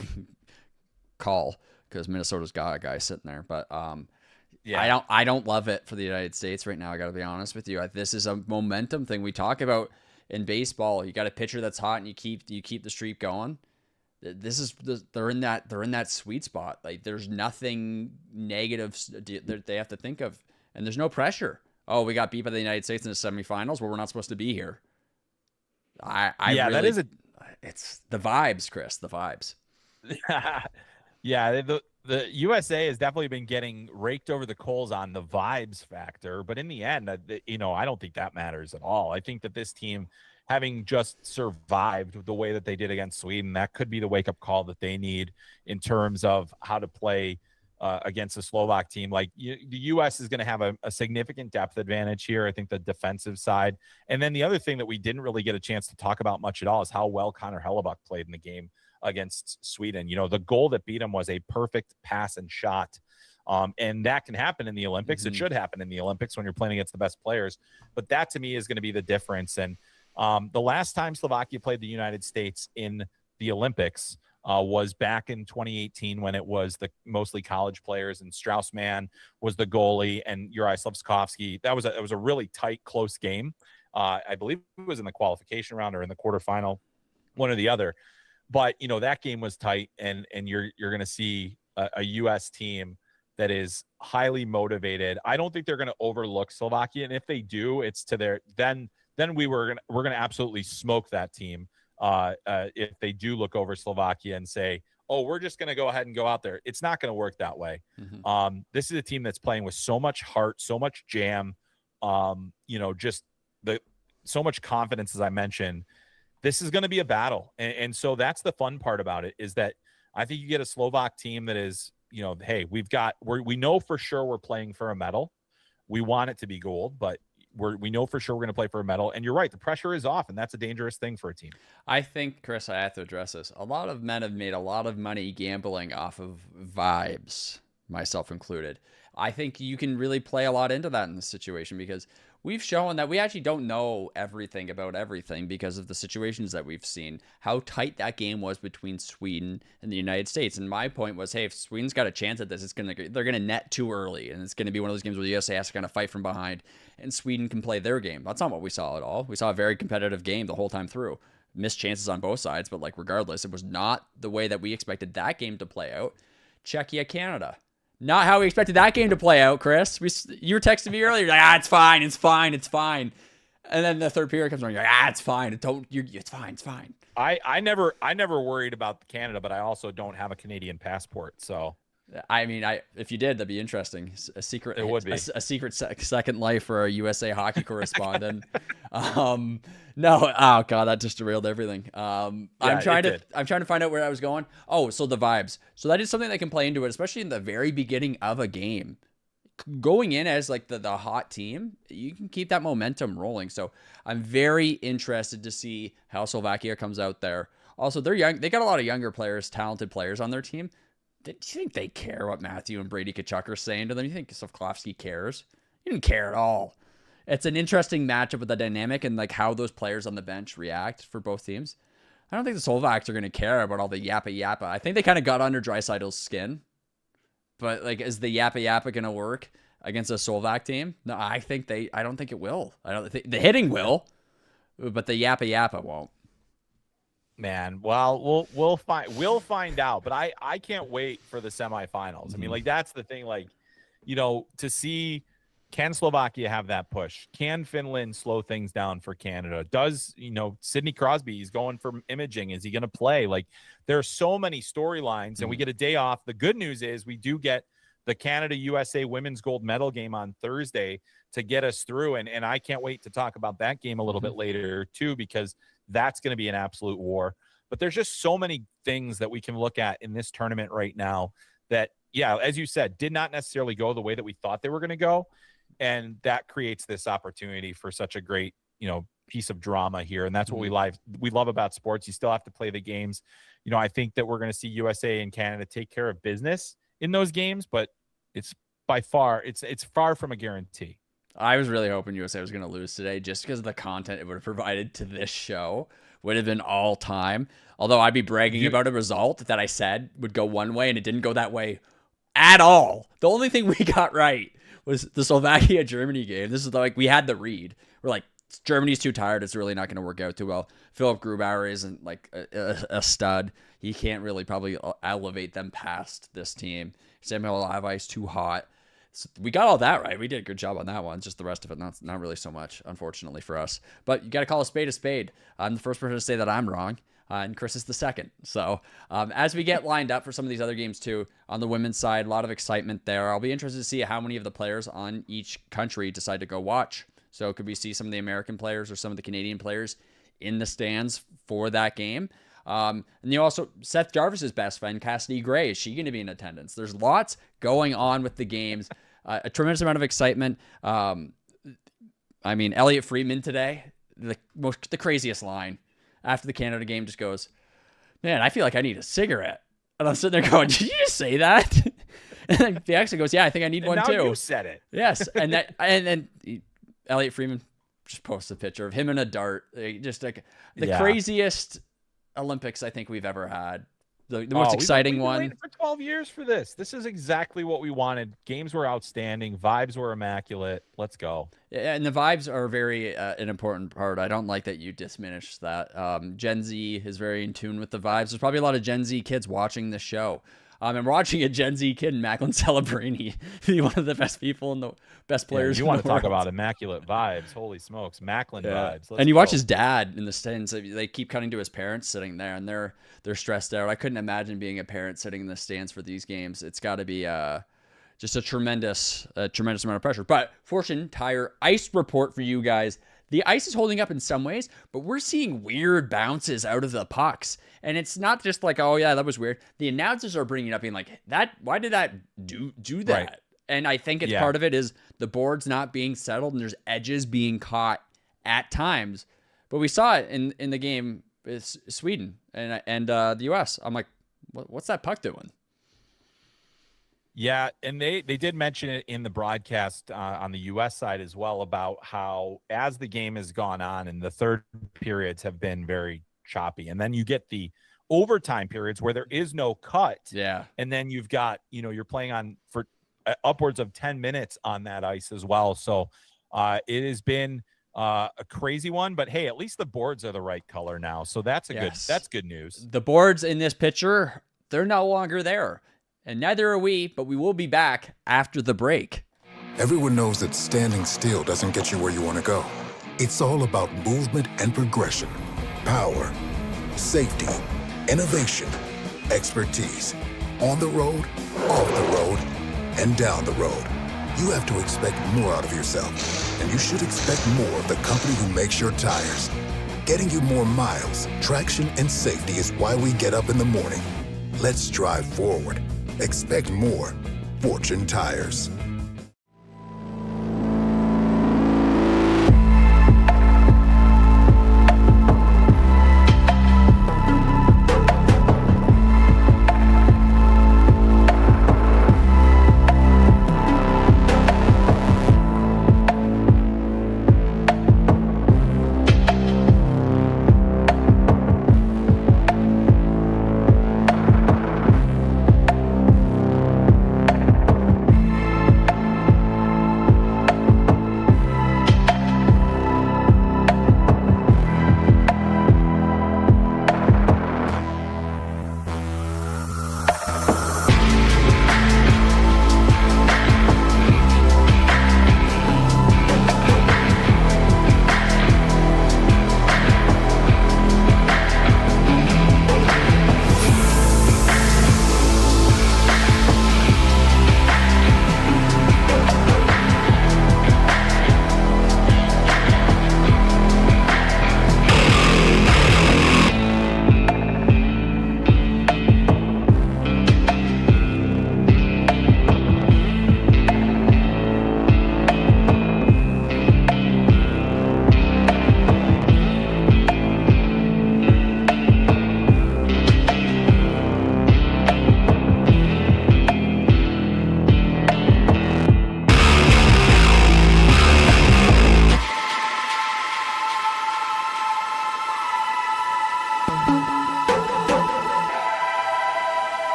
S4: call, because Minnesota's got a guy sitting there. But yeah, I don't love it for the United States right now. I got to be honest with you. This is a momentum thing we talk about in baseball. You got a pitcher that's hot, and you keep the streak going. They're in that sweet spot. Like, there's nothing negative that they have to think of, and there's no pressure. Oh, we got beat by the United States in the semifinals where we're not supposed to be here. It's the vibes, Chris. The vibes.
S5: Yeah, the USA has definitely been getting raked over the coals on the vibes factor, but in the end, I don't think that matters at all. I think that this team, having just survived the way that they did against Sweden, that could be the wake-up call that they need in terms of how to play against the Slovak team. Like, the U.S. is going to have a significant depth advantage here. I think the defensive side. And then the other thing that we didn't really get a chance to talk about much at all is how well Connor Hellebuck played in the game against Sweden. The goal that beat him was a perfect pass and shot. And that can happen in the Olympics. Mm-hmm. It should happen in the Olympics when you're playing against the best players. But that, to me, is going to be the difference. And the last time Slovakia played the United States in the Olympics was back in 2018, when it was the mostly college players, and Straussman was the goalie, and Juraj Slavkovsky. That was a really tight, close game. I believe it was in the qualification round or in the quarterfinal, one or the other. But that game was tight, and you're going to see a U.S. team that is highly motivated. I don't think they're going to overlook Slovakia, and if they do, it's to their then we're going to absolutely smoke that team. If they do look over Slovakia and say, oh, we're just going to go ahead and go out there. It's not going to work that way. Mm-hmm. This is a team that's playing with so much heart, so much jam, just so much confidence, as I mentioned. This is going to be a battle. And so that's the fun part about it, is that I think you get a Slovak team that is, hey, we know for sure we're playing for a medal. We want it to be gold, but we know for sure we're going to play for a medal. And you're right, the pressure is off, and that's a dangerous thing for a team.
S4: I think, Chris, I have to address this. A lot of men have made a lot of money gambling off of vibes, myself included. I think you can really play a lot into that in this situation, because we've shown that we actually don't know everything about everything because of the situations that we've seen, how tight that game was between Sweden and the United States. And my point was, hey, if Sweden's got a chance at this, they're going to net too early, and it's going to be one of those games where the USA has to kind of fight from behind, and Sweden can play their game. That's not what we saw at all. We saw a very competitive game the whole time through. Missed chances on both sides, but regardless, it was not the way that we expected that game to play out. Czechia, Canada. Not how we expected that game to play out, Chris. You were texting me earlier, it's fine. And then the third period comes around, you're like, it's fine. It's fine.
S5: I never worried about Canada, but I also don't have a Canadian passport, so.
S4: I mean, if you did, that'd be interesting.
S5: It would be
S4: a secret second life for a USA hockey correspondent. No, oh god, that just derailed everything. I'm trying to find out where I was going. Oh, so the vibes. So that is something that can play into it, especially in the very beginning of a game. Going in as the hot team, you can keep that momentum rolling. So I'm very interested to see how Slovakia comes out there. Also, they're young. They got a lot of younger players, talented players on their team. Do you think they care what Matthew and Brady Tkachuk are saying to them? You think Slavkovsky cares? He didn't care at all. It's an interesting matchup with the dynamic and how those players on the bench react for both teams. I don't think the Slovaks are going to care about all the yappa. I think they kind of got under Draisaitl's skin. But is the yappa going to work against a Slovak team? No, I don't think it will. I don't think the hitting will, but the yappa won't.
S5: Man, well, we'll find out, but I can't wait for the semifinals. I mean, that's the thing, to see, can Slovakia have that push? Can Finland slow things down for Canada? Does, Sidney Crosby, he's going for imaging. Is he going to play? There are so many storylines, and we get a day off. The good news is we do get the Canada-USA women's gold medal game on Thursday to get us through. And I can't wait to talk about that game a little bit later too, because that's going to be an absolute war. But there's just so many things that we can look at in this tournament right now that, yeah, as you said, did not necessarily go the way that we thought they were going to go. And that creates this opportunity for such a great, piece of drama here. And that's what we love about sports. You still have to play the games. I think that we're going to see USA and Canada take care of business in those games, but it's far from a guarantee.
S4: I was really hoping USA was going to lose today just because of the content it would have provided to this show would have been all time. Although I'd be bragging about a result that I said would go one way and it didn't go that way at all. The only thing we got right was the Slovakia-Germany game. This is like, we had the read. We're like, Germany's too tired. It's really not going to work out too well. Philip Grubauer isn't like a stud. He can't really probably elevate them past this team. Samuel Alvarez too hot. So we got all that right. We did a good job on that one. Just the rest of it, not really so much, unfortunately for us. But you got to call a spade a spade. I'm the first person to say that I'm wrong, and Chris is the second. So as we get lined up for some of these other games too, on the women's side, a lot of excitement there. I'll be interested to see how many of the players on each country decide to go watch. So could we see some of the American players or some of the Canadian players in the stands for that game? And also Seth Jarvis's best friend, Cassidy Gray, is she going to be in attendance? There's lots going on with the games. A tremendous amount of excitement. Elliot Friedman today, the craziest line after the Canada game just goes, "Man, I feel like I need a cigarette." And I'm sitting there going, "Did you just say that?" And then the accent goes, "Yeah, I think I need one too."
S5: You said it.
S4: Yes, and then Elliot Friedman just posts a picture of him in a dart, just like the craziest Olympics I think we've ever had. The most exciting one.
S5: We've been waiting for 12 years for this. This is exactly what we wanted. Games were outstanding. Vibes were immaculate. Let's go.
S4: Yeah, and the vibes are very an important part. I don't like that you diminish that. Gen Z is very in tune with the vibes. There's probably a lot of Gen Z kids watching this show. And watching a Gen Z kid, Macklin Celebrini, be one of the best people and the best players.
S5: You want to talk about immaculate vibes? Holy smokes, Macklin vibes!
S4: And you watch his dad in the stands. They keep cutting to his parents sitting there, and they're stressed out. I couldn't imagine being a parent sitting in the stands for these games. It's got to be just a tremendous amount of pressure. But Fortune Tire ice report for you guys. The ice is holding up in some ways, but we're seeing weird bounces out of the pucks. And it's not just like, oh, yeah, that was weird. The announcers are bringing it up being like, why did that do that? Right. And I think it's part of it is the board's not being settled and there's edges being caught at times. But we saw it in the game with Sweden and the U.S. I'm like, what's that puck doing?
S5: Yeah, and they did mention it in the broadcast on the U.S. side as well about how as the game has gone on and the third periods have been very choppy, and then you get the overtime periods where there is no cut.
S4: Yeah,
S5: and then you've got you're playing on for upwards of 10 minutes on that ice as well. So it has been a crazy one, but hey, at least the boards are the right color now, so that's good news.
S4: The boards in this picture, they're no longer there. And neither are we, but we will be back after the break.
S6: Everyone knows that standing still doesn't get you where you want to go. It's all about movement and progression, power, safety, innovation, expertise. On the road, off the road, and down the road. You have to expect more out of yourself. And you should expect more of the company who makes your tires. Getting you more miles, traction, and safety is why we get up in the morning. Let's drive forward. Expect more. Fortune Tires.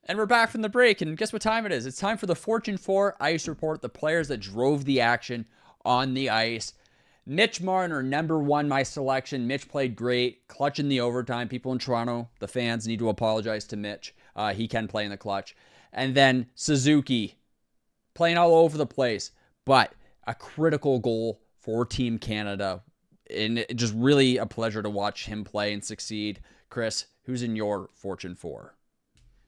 S4: And we're back from the break, and guess what time it is? It's time for the Fortune 4 Ice Report, the players that drove the action on the ice. Mitch Marner, number 1, my selection. Mitch played great, clutch in the overtime. People in Toronto, the fans, need to apologize to Mitch. He can play in the clutch. And then Suzuki, playing all over the place, but a critical goal for Team Canada. And just really a pleasure to watch him play and succeed. Chris, who's in your Fortune 4?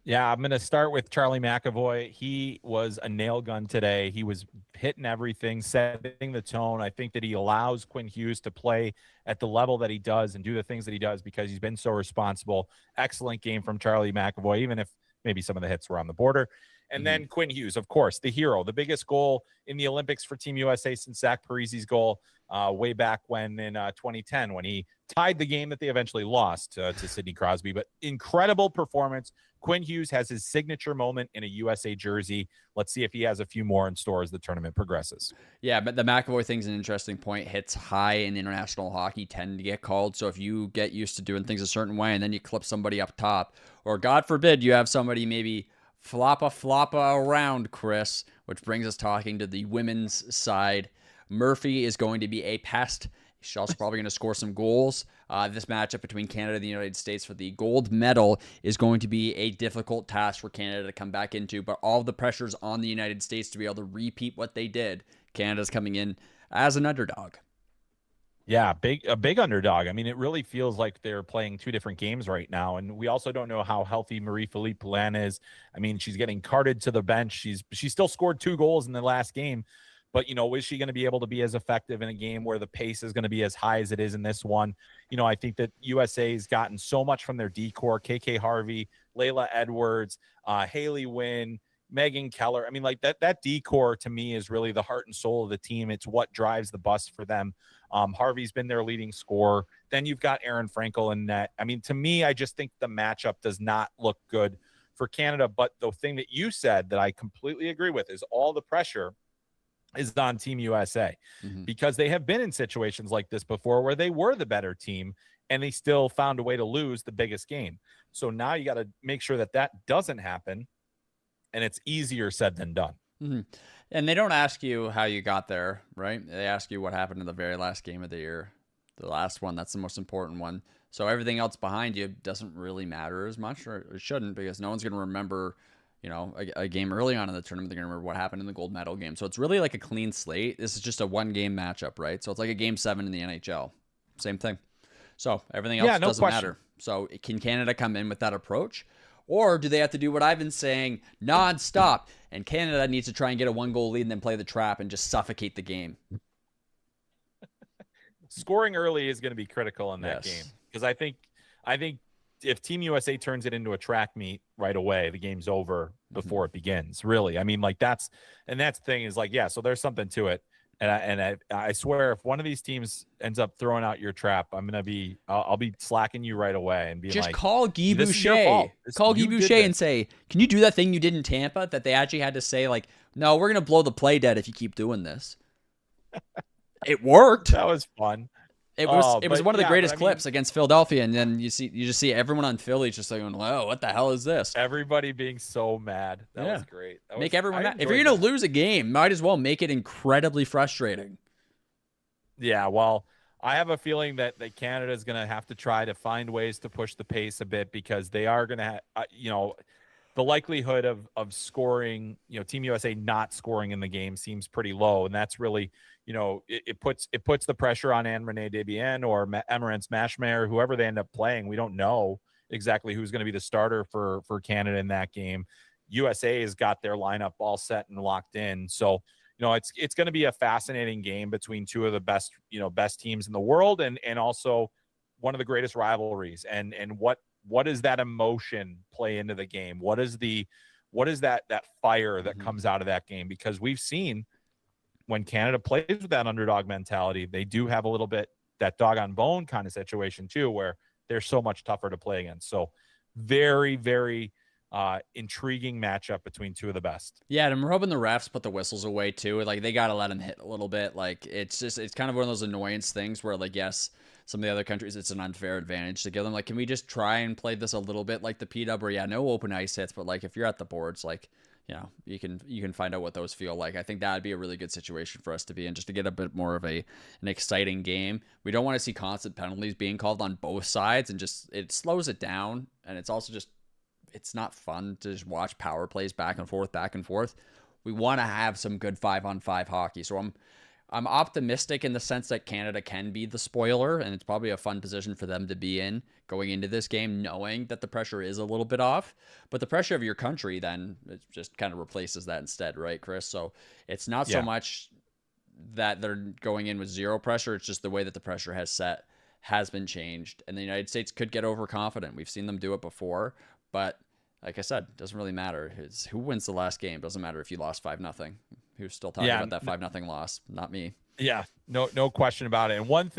S5: Yeah, I'm going to start with Charlie McAvoy. He was a nail gun today. He was hitting everything, setting the tone. I think that he allows Quinn Hughes to play at the level that he does and do the things that he does because he's been so responsible. Excellent game from Charlie McAvoy, even if maybe some of the hits were on the border. And then Quinn Hughes, of course, the hero, the biggest goal in the Olympics for Team USA since Zach Parisi's goal way back when in 2010 when he tied the game that they eventually lost to Sidney Crosby. But incredible performance. Quinn Hughes has his signature moment in a USA jersey. Let's see if he has a few more in store as the tournament progresses.
S4: Yeah, but the McAvoy thing's an interesting point. Hits high in international hockey tend to get called. So if you get used to doing things a certain way and then you clip somebody up top, or God forbid you have somebody maybe floppa around, Chris, which brings us talking to the women's side. Murphy is going to be a pest. She's also probably going to score some goals. This matchup between Canada and the United States for the gold medal is going to be a difficult task for Canada to come back into, but all the pressure's on the United States to be able to repeat what they did. Canada's coming in as an underdog.
S5: Yeah, a big underdog. I mean, it really feels like they're playing two different games right now. And we also don't know how healthy Marie-Philippe Poulin is. I mean, she's getting carted to the bench. She still scored 2 goals in the last game. But, is she going to be able to be as effective in a game where the pace is going to be as high as it is in this one? I think that USA's gotten so much from their D-core, KK Harvey, Layla Edwards, Haley Wynn, Megan Keller. I mean, like that D-core to me is really the heart and soul of the team. It's what drives the bus for them. Harvey's been their leading scorer. Then you've got Aaron Frankel in net. I mean, to me, I just think the matchup does not look good for Canada. But the thing that you said that I completely agree with is all the pressure is on Team USA because they have been in situations like this before where they were the better team and they still found a way to lose the biggest game. So now you got to make sure that doesn't happen, and it's easier said than done.
S4: And they don't ask you how you got there, right? They ask you what happened in the very last game of the year, the last one. That's the most important one. So everything else behind you doesn't really matter as much, or it shouldn't, because no one's going to remember a game early on in the tournament. They're going to remember what happened in the gold medal game. So it's really like a clean slate. This is just a 1-game matchup, right? So it's like a game 7 in the NHL. Same thing. So everything else doesn't matter. So can Canada come in with that approach? Or do they have to do what I've been saying nonstop? And Canada needs to try and get a 1-goal lead and then play the trap and just suffocate the game.
S5: Scoring early is going to be critical in that game. Because I think if Team USA turns it into a track meet right away, the game's over before it begins. Really, I mean, like that's the thing is like, yeah. So there's something to it, and I swear, if one of these teams ends up throwing out your trap, I'll be slacking you right away and be
S4: just
S5: like,
S4: call Guy Boucher, and say, can you do that thing you did in Tampa that they actually had to say like, no, we're gonna blow the play dead if you keep doing this. It worked.
S5: That was fun.
S4: It was one of the greatest clips against Philadelphia, and then you just see everyone on Philly just like, "Whoa, what the hell is this?"
S5: Everybody being so mad. That was great.
S4: Make everyone mad. If you're gonna lose a game, might as well make it incredibly frustrating.
S5: Yeah, well, I have a feeling that Canada is gonna have to try to find ways to push the pace a bit because they are gonna have, the likelihood of scoring, Team USA not scoring in the game seems pretty low, and that's really. It puts the pressure on Anne-Renee Desbiens or Emerence Mashmare, whoever they end up playing. We don't know exactly who's going to be the starter for Canada in that game. USA has got their lineup all set and locked in. So, it's going to be a fascinating game between two of the best teams in the world and also one of the greatest rivalries. And what does that emotion play into the game? What is that fire that comes out of that game? Because we've seen when Canada plays with that underdog mentality, they do have a little bit that dog on bone kind of situation too, where they're so much tougher to play against. So very, very intriguing matchup between two of the best.
S4: Yeah, and we're hoping the refs put the whistles away too. Like they got to let them hit a little bit. Like it's kind of one of those annoyance things where like, yes, some of the other countries, it's an unfair advantage to give them. Like, can we just try and play this a little bit like the PW where, yeah, no open ice hits, but like if you're at the boards, like, you know, you can find out what those feel like. I think that would be a really good situation for us to be in, just to get a bit more of an exciting game. We don't want to see constant penalties being called on both sides, and just it slows it down, and it's also just it's not fun to just watch power plays back and forth. We want to have some good 5-on-5 hockey. So I'm optimistic in the sense that Canada can be the spoiler, and it's probably a fun position for them to be in going into this game, knowing that the pressure is a little bit off. But the pressure of your country then it just kind of replaces that instead, right, Chris? So it's not so much that they're going in with zero pressure. It's just the way that the pressure has been changed. And the United States could get overconfident. We've seen them do it before. But like I said, it doesn't really matter. It's who wins the last game. Doesn't matter if you lost 5-0. Who's still talking about that 5-0 loss? Not me.
S5: Yeah, no question about it. And one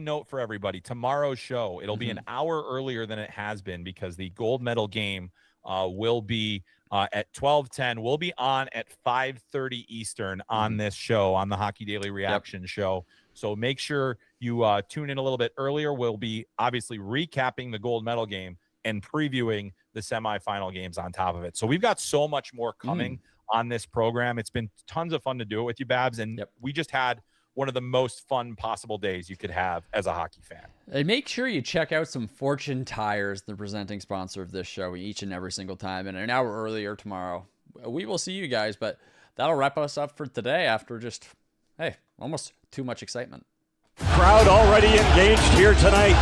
S5: note for everybody: tomorrow's show, it'll be an hour earlier than it has been because the gold medal game will be at 12:10. We'll be on at 5:30 Eastern on this show, on the Hockey Daily Reaction show. So make sure you tune in a little bit earlier. We'll be obviously recapping the gold medal game and previewing the semifinal games on top of it. So we've got so much more coming on this program. It's been tons of fun to do it with you, Babs, and we just had one of the most fun possible days you could have as a hockey fan.
S4: And make sure you check out some Fortune Tires, the presenting sponsor of this show, each and every single time, and an hour earlier tomorrow. We will see you guys, but that'll wrap us up for today after just, almost too much excitement.
S1: Crowd already engaged here tonight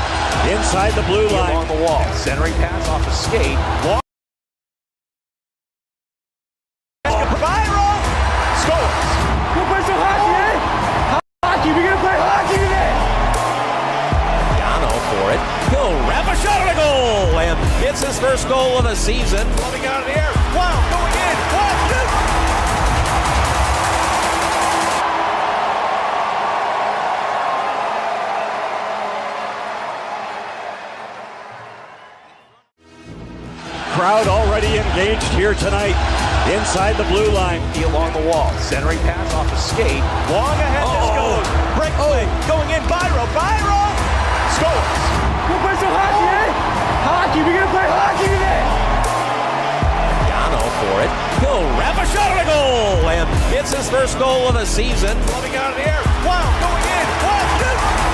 S1: inside the blue line.
S2: Along the wall. Centering pass off a skate. Long. Scores.
S3: We'll play some hockey, eh? Hockey, we're gonna play hockey today!
S2: Yano for it. He'll wrap a shot on a goal, and it's his first goal of the season. Floating out of the air. Wow, going in. One, two.
S1: Crowd already engaged here tonight inside the blue line.
S2: Along the wall. Centering pass off a skate. Long ahead. This goes. Break play. Going in. Byro. Scores.
S3: We'll play some hockey, eh? Hockey, we're gonna play hockey today!
S2: Yano for it. He'll wrap a shot on a goal, and it's his first goal of the season. Floating out of the air. Wow, going in. One, two.